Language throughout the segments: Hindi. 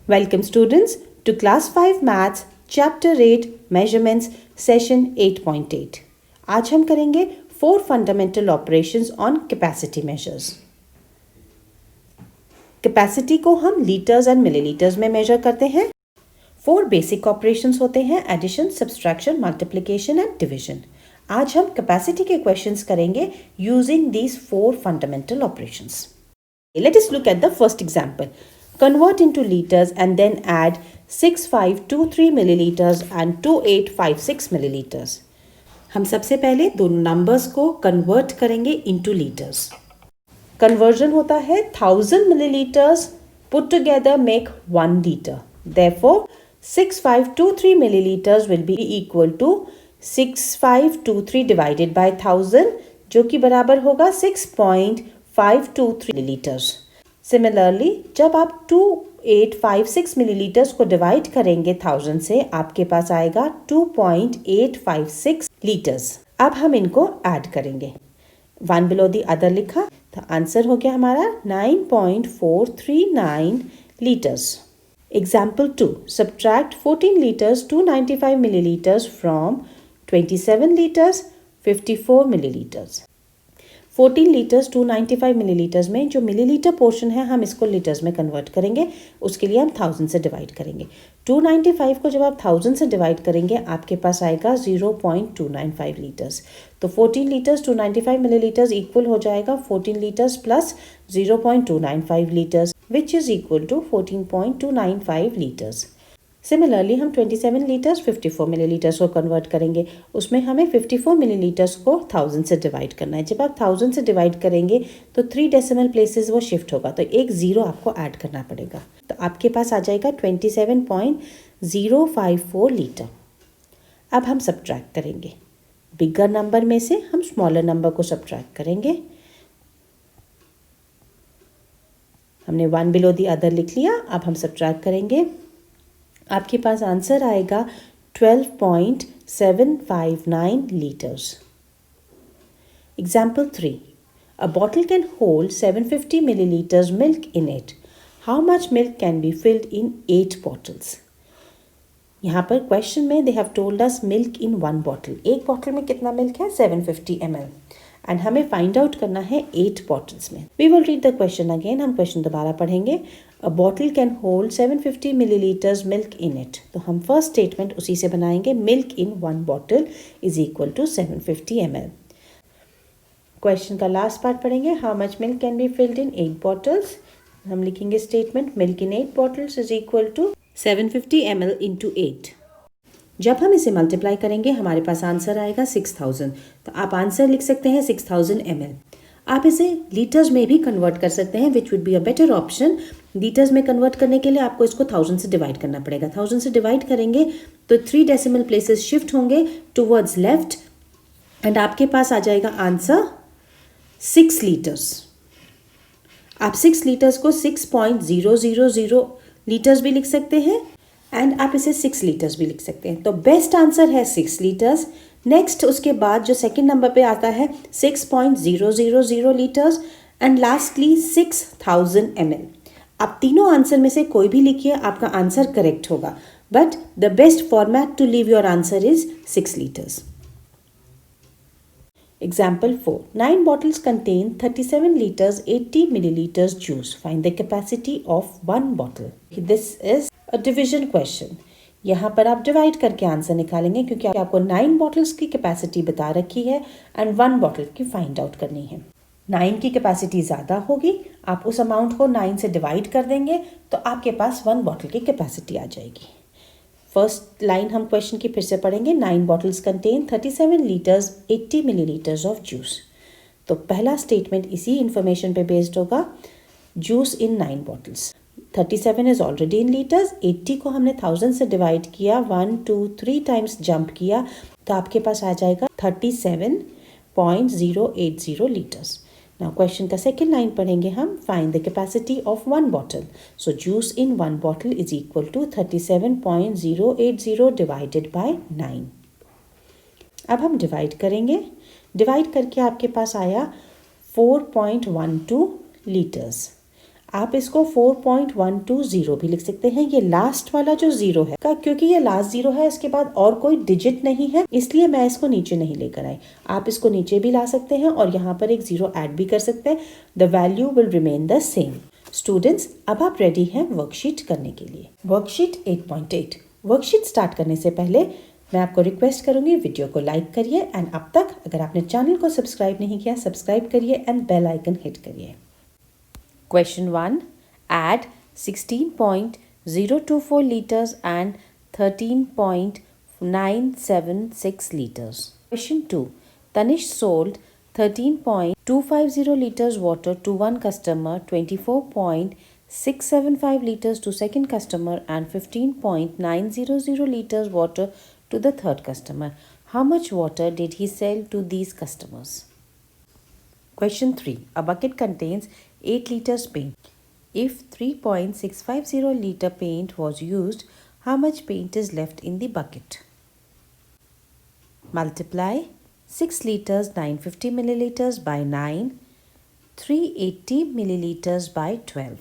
Welcome students to Class 5 Maths Chapter 8 Measurements Session 8.8. आज हम करेंगे 4 Fundamental Operations on Capacity Measures. Capacity को हम लीटर्स एंड मिलीलीटर्स में मेजर करते हैं. 4 बेसिक ऑपरेशंस होते हैं: addition, subtraction, multiplication and division. आज हम कैपेसिटी के क्वेश्चंस करेंगे using these 4 fundamental operations. Let us look at the first example. Convert into liters and then add 6523 milliliters and 2856 milliliters. हम सबसे पहले दोनों नंबर्स को कन्वर्ट करेंगे इनटू लीटर्स. कन्वर्जन होता है 1000 milliliters put together make 1 liter. Therefore, 6523 milliliters will be equal to 6523 divided by 1000 जो कि बराबर होगा 6.523 milliliters. सिमिलरली जब आप 2856 मिलीलीटर्स को डिवाइड करेंगे 1000 से, आपके पास आएगा 2.856 लीटर्स. अब हम इनको ऐड करेंगे. वन बिलो द अदर लिखा तो आंसर हो गया हमारा 9.439 litres. Example 2. Subtract 14 litres 295 millilitres from 27 litres 54 millilitres. 14 litres 295 millilitres में जो मिलीलीटर पोर्शन है हम इसको लीटर्स में कन्वर्ट करेंगे. उसके लिए हम 1000 से डिवाइड करेंगे. 295 को जब आप 1000 से डिवाइड करेंगे आपके पास आएगा 0.295 लीटर्स. तो 14 लीटर्स 295 मिलीलीटर्स इक्वल हो जाएगा 14 litres plus 0.295 litres which is equal to 14.295 litres. Similarly हम 27 लीटर्स 54 मिलीलीटर्स को कन्वर्ट करेंगे. उसमें हमें 54 मिलीलीटर्स को 1000 से डिवाइड करना है. जब आप 1000 से डिवाइड करेंगे तो 3 डेसिमल प्लेसेस वो शिफ्ट होगा, तो एक ज़ीरो आपको ऐड करना पड़ेगा. तो आपके पास आ जाएगा 27.054 लीटर. अब हम सब्ट्रैक्ट करेंगे. बिगर नंबर में से हम स्मॉलर नंबर को सब्ट्रैक्ट करेंगे. हमने वन बिलो दी अदर लिख लिया. अब हम सब्ट्रैक्ट करेंगे. आपके पास आंसर आएगा 12.759 litres. Example 3. A bottle can hold 750 milliliters milk in it. How much milk can be filled in 8 bottles? यहाँ पर क्वेश्चन में they have told us milk in 1 bottle. एक बॉटल में कितना मिल्क है? 750 ml. एंड हमें फाइंड आउट करना है 8 बॉटल्स में. We will read the question again. हम क्वेश्चन दोबारा पढ़ेंगे. A bottle can hold 750 millilitres milk in it. तो हम फर्स्ट स्टेटमेंट उसी से बनाएंगे. Milk in 1 bottle is equal to 750 ml. Question का लास्ट पार्ट पढ़ेंगे. How much milk can be filled in 8 bottles. हम लिखेंगे statement milk in 8 bottles is equal to 750 ml into 8. जब हम इसे मल्टीप्लाई करेंगे हमारे पास आंसर आएगा 6000. तो आप आंसर लिख सकते हैं 6000 ml. आप इसे लीटर्स में भी कन्वर्ट कर सकते हैं which would be a better option. Litres में कन्वर्ट करने के लिए आपको इसको 1000 से डिवाइड करना पड़ेगा. 1000 से डिवाइड करेंगे तो 3 डेसिमल प्लेसेस शिफ्ट होंगे टूवर्ड्स लेफ्ट एंड आपके पास आ जाएगा आंसर 6 लीटर्स. आप 6 लीटर्स को 6.000 लीटर्स भी लिख सकते हैं एंड आप इसे 6 लीटर्स भी लिख सकते हैं. तो बेस्ट आंसर है 6 लीटर्स. नेक्स्ट उसके बाद जो सेकंड नंबर पे आता है 6.000 लीटर्स एंड लास्टली 6000 ml. आप तीनों आंसर में से कोई भी लिखिए, आपका आंसर करेक्ट होगा. But the best format to leave your answer is 6 litres. Example 4. 9 bottles contain 37 liters 80 milliliters juice. Find the capacity of 1 bottle. This is a division question. यहाँ पर आप डिवाइड करके आंसर निकालेंगे क्योंकि आपको 9 बॉटल्स की कैपेसिटी बता रखी है एंड 1 बॉटल की फाइंड आउट करनी है. 9 की कैपेसिटी ज़्यादा होगी, आप उस अमाउंट को 9 से डिवाइड कर देंगे तो आपके पास 1 बॉटल की कैपेसिटी आ जाएगी. फर्स्ट लाइन हम क्वेश्चन की फिर से पढ़ेंगे. 9 bottles contain 37 litres 80 millilitres of juice. तो पहला स्टेटमेंट इसी इंफॉर्मेशन पे बेस्ड होगा. Juice in 9 bottles. 37 is already in litres. 80 को हमने 1000 से डिवाइड किया, 1 2 3 टाइम्स जंप किया तो आपके पास आ जाएगा 37.080 लीटर्स. नाउ क्वेश्चन का सेकेंड लाइन पढ़ेंगे हम. Find the capacity of 1 bottle. So juice in 1 bottle is equal to 37.080 divided by 9. अब हम डिवाइड करेंगे. डिवाइड करके आपके पास आया 4.12 लीटर्स. आप इसको 4.120 भी लिख सकते हैं। ये लास्ट वाला जो जीरो है क्योंकि ये लास्ट जीरो है, इसके बाद और कोई डिजिट नहीं है, इसलिए मैं इसको नीचे नहीं लेकर आई। आप इसको नीचे भी ला सकते हैं और यहाँ पर एक जीरो ऐड भी कर सकते हैं। The value will remain the same. Students, अब आप रेडी हैं वर्कशीट करने के लिए। वर्कशीट 8.8। वर्कशीट स्टार्ट करने से पहले मैं आपको रिक्वेस्ट करूंगी, वीडियो को लाइक करिए एंड अब तक अगर आपने चैनल को सब्सक्राइब नहीं किया, सब्सक्राइब करिए एंड बेल आइकन हिट करिए। Question 1. Add 16.024 liters and 13.976 liters. Question 2. Tanish sold 13.250 liters water to one customer, 24.675 liters to second customer and 15.900 liters water to the third customer. How much water did he sell to these customers? Question 3. A bucket contains 8 liters paint. If 3.650 liter paint was used, how much paint is left in the bucket? Multiply 6 liters 950 milliliters by 9, 380 milliliters by 12.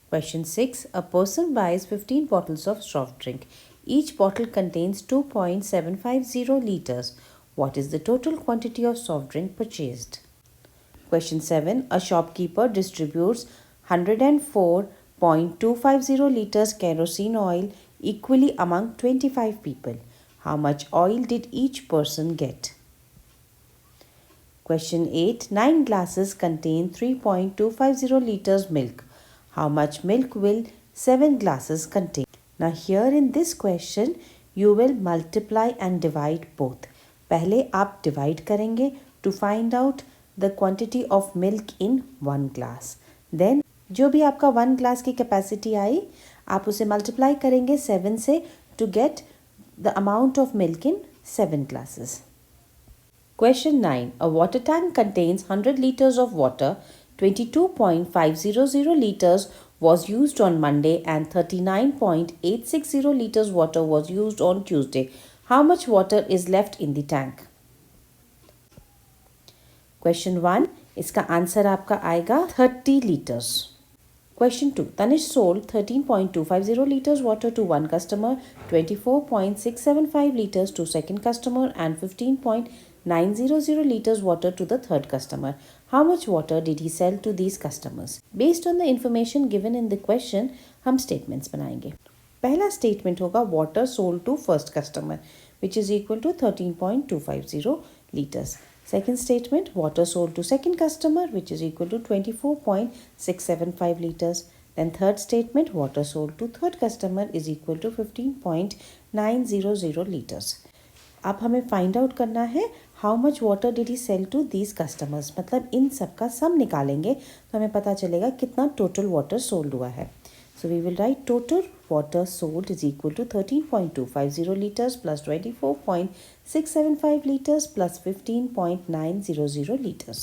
Question 6. A person buys 15 bottles of soft drink. Each bottle contains 2.750 liters. What is the total quantity of soft drink purchased? Question 7. A shopkeeper distributes 104.250 liters kerosene oil equally among 25 people. How much oil did each person get? Question 8. 9 glasses contain 3.250 liters milk. How much milk will 7 glasses contain? Now here in this question, you will multiply and divide both. पहले आप divide करेंगे to find out the quantity of milk in 1 glass. Then जो भी आपका 1 glass की capacity आई, आप उसे multiply करेंगे 7 से to get the amount of milk in 7 glasses. Question 9. A water tank contains 100 liters of water. 22.500 liters was used on Monday and 39.860 liters water was used on Tuesday. How much water is left in the tank? Question 1. इसका आंसर आपका आएगा 30 liters. Question 2. Tanish sold 13.250 liters water to one customer, 24.675 liters to second customer and 15.900 liters water to the third customer. How much water did he sell to these customers? Based on the information given in the question, हम statements बनाएंगे. पहला statement होगा water sold to first customer, which is equal to 13.250 liters. Second statement, water sold to second customer, which is equal to 24.675 liters. Then third statement, water sold to third customer is equal to 15.900 liters. अब हमें find out करना है how much water did he sell to these customers. मतलब इन सब का sum निकालेंगे तो हमें पता चलेगा कितना total water sold हुआ है. So we will write total water sold is equal to 13.250 liters plus 24.675 liters plus 15.900 liters.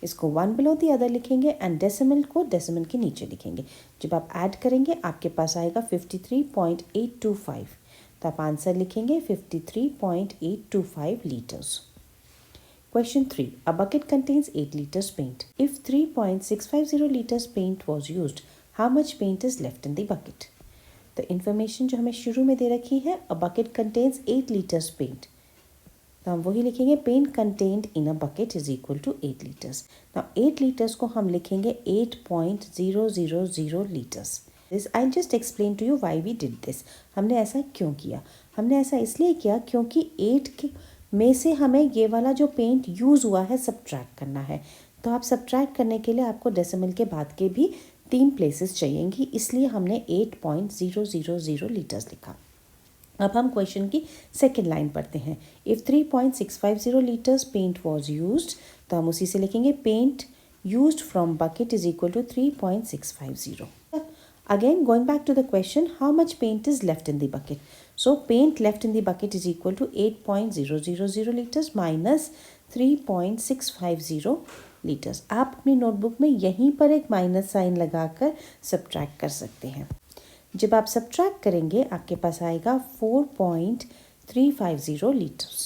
इसको one below the other लिखेंगे and decimal को decimal के नीचे लिखेंगे. जब आप add करेंगे आपके पास आएगा 53.825. तो आप आंसर लिखेंगे 53.825 liters. Question 3. A bucket contains 8 liters paint. If 3.650 liters paint was used, how much paint is left in the bucket? The information जो हमें शुरू में दे रखी है, a bucket contains 8 liters paint. तो हम वही लिखेंगे paint contained in a bucket is equal to 8 liters. Now 8 liters को हम लिखेंगे 8.000 liters. I'll just explain to you why we did this. हमने ऐसा क्यों किया? हमने ऐसा इसलिए किया क्योंकि 8 के में से हमें ये वाला जो पेंट यूज़ हुआ है सब्ट्रैक्ट करना है. तो आप सब्ट्रैक्ट करने के लिए आपको डेसिमल के बाद के भी 3 प्लेसेस चाहिएंगी, इसलिए हमने 8.000 लीटर्स लिखा. अब हम क्वेश्चन की सेकेंड लाइन पढ़ते हैं. If 3.650 litres paint was used, तो हम उसी से लिखेंगे paint used from bucket is equal to 3.650. Again, going back to the question, how much paint is left in the bucket? So, paint left in the bucket is equal to 8.000 liters minus 3.650 liters. आप अपनी नोटबुक में यहीं पर एक माइनस साइन लगाकर सब्ट्रैक्ट कर सकते हैं. जब आप सब्ट्रैक्ट करेंगे आपके पास आएगा 4.350 liters.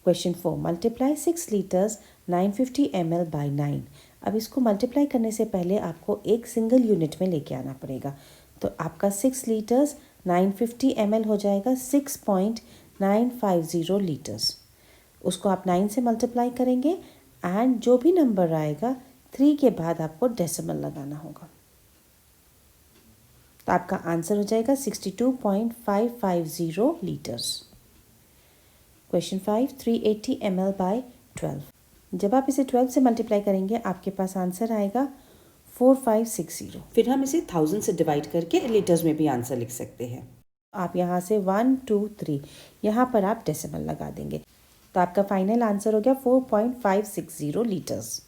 Question 4. Multiply 6 liters 950 ml by 9. अब इसको मल्टीप्लाई करने से पहले आपको एक सिंगल यूनिट में लेके आना पड़ेगा। तो आपका 6 लीटर्स 950 ml हो जाएगा 6.950 लीटर्स। उसको आप 9 से मल्टीप्लाई करेंगे एंड जो भी नंबर आएगा 3 के बाद आपको डेसिमल लगाना होगा। तो आपका आंसर हो जाएगा 62.550 लीटर्स। Question 5, 380 ml bye 12। जब आप इसे 12 से मल्टीप्लाई करेंगे आपके पास आंसर आएगा 4560। फिर हम इसे 1000 से डिवाइड करके लीटर्स में भी आंसर लिख सकते हैं। आप यहाँ से 1 2 3 यहाँ पर आप डेसिमल लगा देंगे तो आपका फाइनल आंसर हो गया 4.560 litres.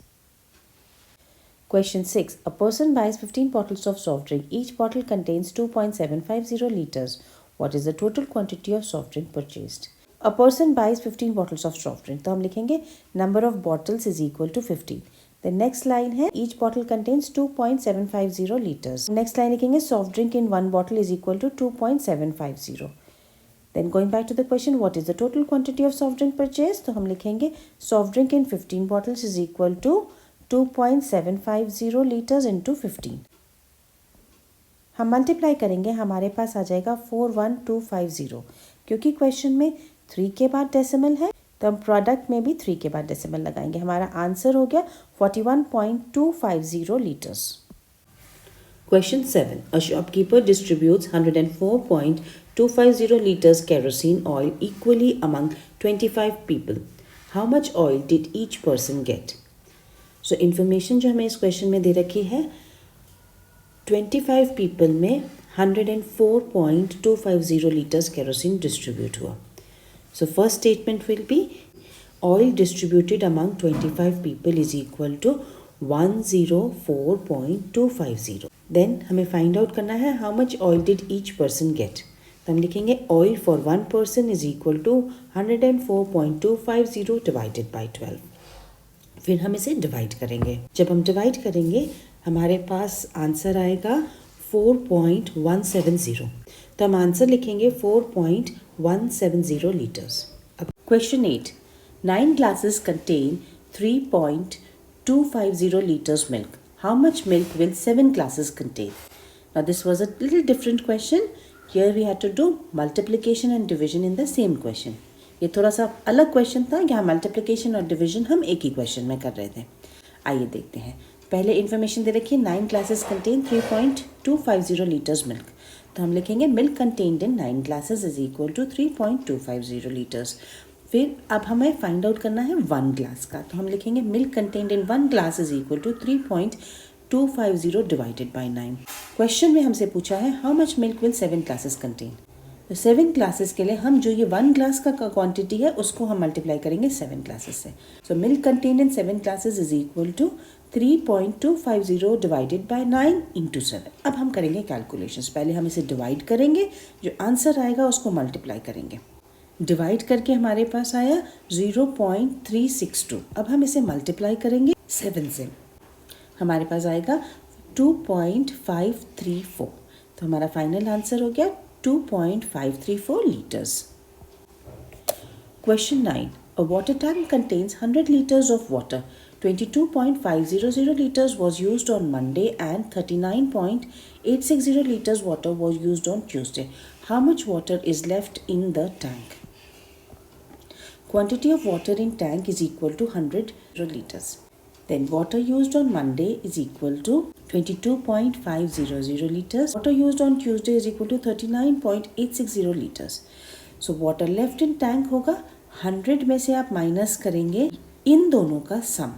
Question 6. A person buys 15 bottles of soft drink. Each bottle contains 2.750 liters. What is the total quantity of soft drink purchased? A person buys 15 bottles of soft drink. तो हम लिखेंगे number of bottles is equal to 15. The next line है each bottle contains 2.750 liters. Next line लिखेंगे soft drink in one bottle is equal to 2.750. Then going back to the question, what is the total quantity of soft drink purchased? तो हम लिखेंगे soft drink in 15 bottles is equal to 2.750 liters into 15. हम मल्टीप्लाई करेंगे हमारे पास आ जाएगा 41250। क्योंकि क्वेश्चन में 3 के बाद डेसिमल है तो हम प्रोडक्ट में भी 3 के बाद डेसिमल लगाएंगे। हमारा आंसर हो गया 41.250 litres. Question 7. A shopkeeper distributes 104.250 liters kerosene oil equally among 25 people. How much oil did each person get? So information जो हमें इस क्वेश्चन में दे रखी है 25 people में 104.250 liters kerosene distribute हुआ. So first statement will be oil distributed among 25 people is equal to 104.250. Then हमें find out करना है how much oil did each person get. तो हम लिखेंगे oil for one person is equal to 104.250 divided by 12. फिर हम इसे डिवाइड करेंगे। जब हम डिवाइड करेंगे हमारे पास आंसर आएगा 4.170। तो हम आंसर लिखेंगे 4.170 लीटर्स। अब question 8. 9 glasses contain 3.250 liters milk. How much milk will 7 glasses contain? Now this was a little different question. Here we had to do multiplication and division in the same question. ये थोड़ा सा अलग क्वेश्चन था। यहाँ मल्टीप्लिकेशन और डिवीजन हम एक ही क्वेश्चन में कर रहे थे। आइए देखते हैं। पहले इन्फॉर्मेशन दे रखी है 9 ग्लासेस कंटेन 3.250 लीटर्स मिल्क। तो हम लिखेंगे milk contained in 9 glasses is equal to 3.250 litres. फिर अब हमें फाइंड आउट करना है 1 ग्लास का। तो हम लिखेंगे milk contained in 1 glass is equal to 3.250 divided by 9। Question में हमसे पूछा है how much milk will 7 glasses contain. तो 7 ग्लासेस के लिए हम जो ये 1 ग्लास का क्वांटिटी है उसको हम मल्टीप्लाई करेंगे 7 ग्लासेस से। So milk contained in 7 glasses is equal to 3.250 divided by 9 into 7। अब हम करेंगे कैलकुलेशंस। पहले हम इसे डिवाइड करेंगे, जो आंसर आएगा उसको मल्टीप्लाई करेंगे। डिवाइड करके हमारे पास आया 0.362। अब हम इसे मल्टीप्लाई करेंगे 7 से, हमारे पास आएगा 2.534। तो हमारा फाइनल आंसर हो गया 2.534 liters. Question 9. A water tank contains 100 liters of water. 22.500 liters was used on Monday and 39.860 liters water was used on Tuesday. How much water is left in the tank? Quantity of water in tank is equal to 100 liters. Then water used on Monday is equal to 22.500 liters. Water used on Tuesday is equal to 39.860 liters. So water left in tank होगा 100 में से आप माइनस करेंगे इन दोनों का सम।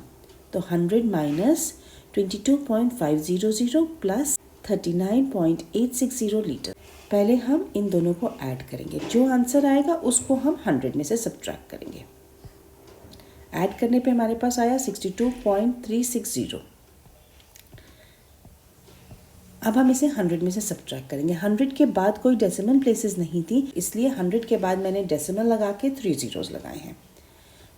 तो 100 माइनस 22.500 प्लस 39.860 लीटर। पहले हम इन दोनों को ऐड करेंगे, जो आंसर आएगा उसको हम 100 में से सब्ट्रैक्ट करेंगे। ऐड करने पे हमारे पास आया 62.360। अब हम इसे 100 में से सब्ट्रैक्ट करेंगे। 100 के बाद कोई डेसिमल प्लेसेस नहीं थी, इसलिए 100 के बाद मैंने डेसिमल लगा के 3 zeros लगाए हैं।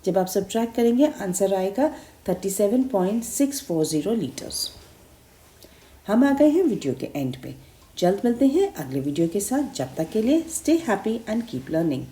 जब आप सब्ट्रैक्ट करेंगे आंसर आएगा 37.640 लीटर्स। हम आ गए हैं वीडियो के एंड पे। जल्द मिलते हैं अगले वीडियो के साथ। जब तक के लिए stay happy and keep learning.